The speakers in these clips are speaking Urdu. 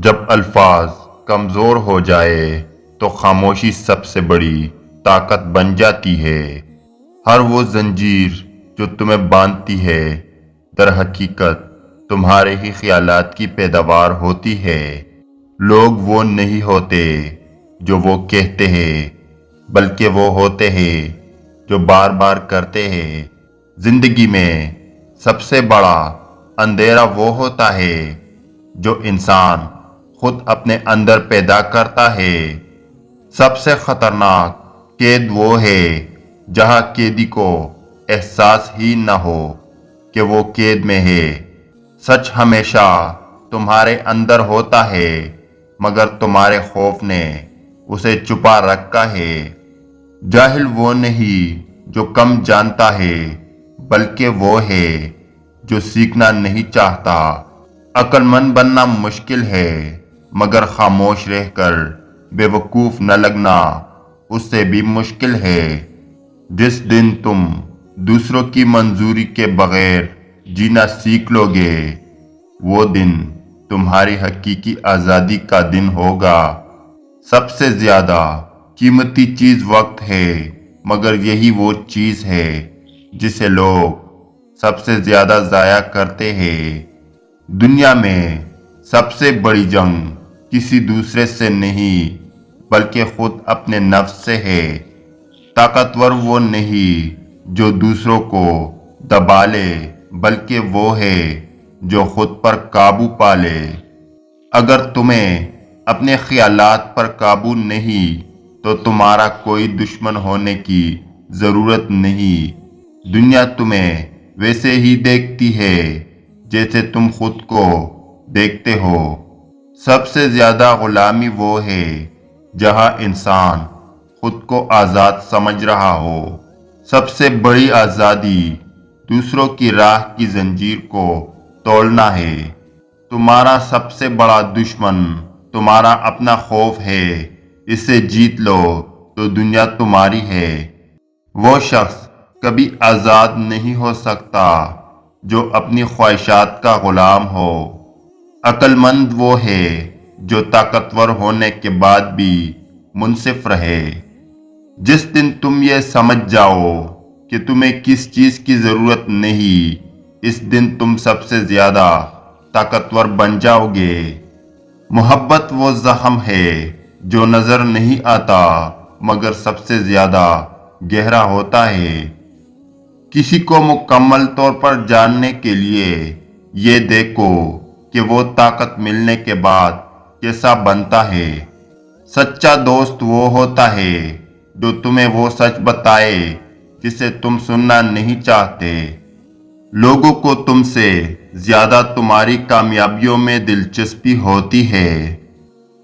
جب الفاظ کمزور ہو جائے تو خاموشی سب سے بڑی طاقت بن جاتی ہے۔ ہر وہ زنجیر جو تمہیں باندھتی ہے در حقیقت تمہارے ہی خیالات کی پیداوار ہوتی ہے۔ لوگ وہ نہیں ہوتے جو وہ کہتے ہیں، بلکہ وہ ہوتے ہیں جو بار بار کرتے ہیں۔ زندگی میں سب سے بڑا اندھیرا وہ ہوتا ہے جو انسان خود اپنے اندر پیدا کرتا ہے۔ سب سے خطرناک قید وہ ہے جہاں قیدی کو احساس ہی نہ ہو کہ وہ قید میں ہے۔ سچ ہمیشہ تمہارے اندر ہوتا ہے، مگر تمہارے خوف نے اسے چھپا رکھا ہے۔ جاہل وہ نہیں جو کم جانتا ہے، بلکہ وہ ہے جو سیکھنا نہیں چاہتا۔ عقل مند بننا مشکل ہے، مگر خاموش رہ کر بے وقوف نہ لگنا اس سے بھی مشکل ہے۔ جس دن تم دوسروں کی منظوری کے بغیر جینا سیکھ لو گے، وہ دن تمہاری حقیقی آزادی کا دن ہوگا۔ سب سے زیادہ قیمتی چیز وقت ہے، مگر یہی وہ چیز ہے جسے لوگ سب سے زیادہ ضائع کرتے ہیں۔ دنیا میں سب سے بڑی جنگ کسی دوسرے سے نہیں، بلکہ خود اپنے نفس سے ہے۔ طاقتور وہ نہیں جو دوسروں کو دبا لے، بلکہ وہ ہے جو خود پر قابو پا لے۔ اگر تمہیں اپنے خیالات پر قابو نہیں تو تمہارا کوئی دشمن ہونے کی ضرورت نہیں۔ دنیا تمہیں ویسے ہی دیکھتی ہے جیسے تم خود کو دیکھتے ہو۔ سب سے زیادہ غلامی وہ ہے جہاں انسان خود کو آزاد سمجھ رہا ہو۔ سب سے بڑی آزادی دوسروں کی راہ کی زنجیر کو توڑنا ہے۔ تمہارا سب سے بڑا دشمن تمہارا اپنا خوف ہے۔ اسے جیت لو تو دنیا تمہاری ہے۔ وہ شخص کبھی آزاد نہیں ہو سکتا جو اپنی خواہشات کا غلام ہو۔ عقل مند وہ ہے جو طاقتور ہونے کے بعد بھی منصف رہے۔ جس دن تم یہ سمجھ جاؤ کہ تمہیں کس چیز کی ضرورت نہیں، اس دن تم سب سے زیادہ طاقتور بن جاؤ گے۔ محبت وہ زخم ہے جو نظر نہیں آتا، مگر سب سے زیادہ گہرا ہوتا ہے۔ کسی کو مکمل طور پر جاننے کے لیے یہ دیکھو کہ وہ طاقت ملنے کے بعد کیسا بنتا ہے۔ سچا دوست وہ ہوتا ہے جو تمہیں وہ سچ بتائے جسے تم سننا نہیں چاہتے۔ لوگوں کو تم سے زیادہ تمہاری کامیابیوں میں دلچسپی ہوتی ہے۔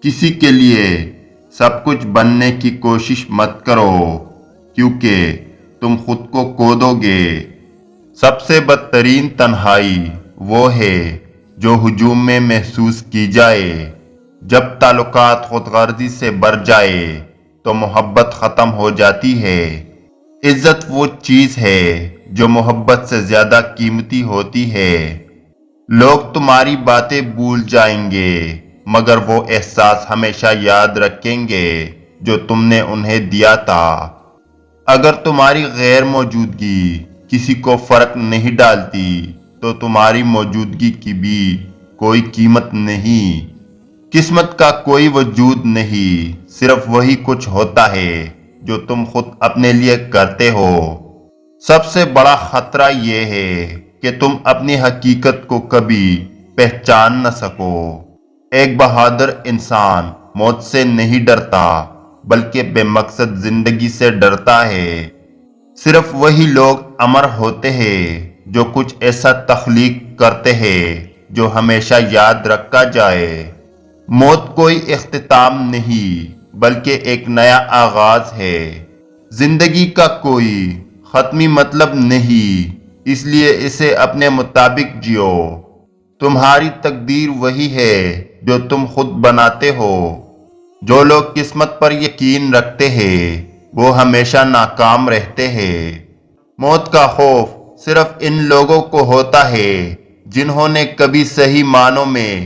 کسی کے لیے سب کچھ بننے کی کوشش مت کرو، کیونکہ تم خود کو کھو دو گے۔ سب سے بدترین تنہائی وہ ہے جو ہجوم میں محسوس کی جائے۔ جب تعلقات خود غرضی سے بھر جائے تو محبت ختم ہو جاتی ہے۔ عزت وہ چیز ہے جو محبت سے زیادہ قیمتی ہوتی ہے۔ لوگ تمہاری باتیں بھول جائیں گے، مگر وہ احساس ہمیشہ یاد رکھیں گے جو تم نے انہیں دیا تھا۔ اگر تمہاری غیر موجودگی کسی کو فرق نہیں ڈالتی تو تمہاری موجودگی کی بھی کوئی قیمت نہیں۔ قسمت کا کوئی وجود نہیں، صرف وہی کچھ ہوتا ہے جو تم خود اپنے لیے کرتے ہو۔ سب سے بڑا خطرہ یہ ہے کہ تم اپنی حقیقت کو کبھی پہچان نہ سکو۔ ایک بہادر انسان موت سے نہیں ڈرتا، بلکہ بے مقصد زندگی سے ڈرتا ہے۔ صرف وہی لوگ امر ہوتے ہیں جو کچھ ایسا تخلیق کرتے ہیں جو ہمیشہ یاد رکھا جائے۔ موت کوئی اختتام نہیں، بلکہ ایک نیا آغاز ہے۔ زندگی کا کوئی حتمی مطلب نہیں، اس لیے اسے اپنے مطابق جیو۔ تمہاری تقدیر وہی ہے جو تم خود بناتے ہو۔ جو لوگ قسمت پر یقین رکھتے ہیں وہ ہمیشہ ناکام رہتے ہیں۔ موت کا خوف صرف ان لوگوں کو ہوتا ہے جنہوں نے کبھی صحیح معنوں میں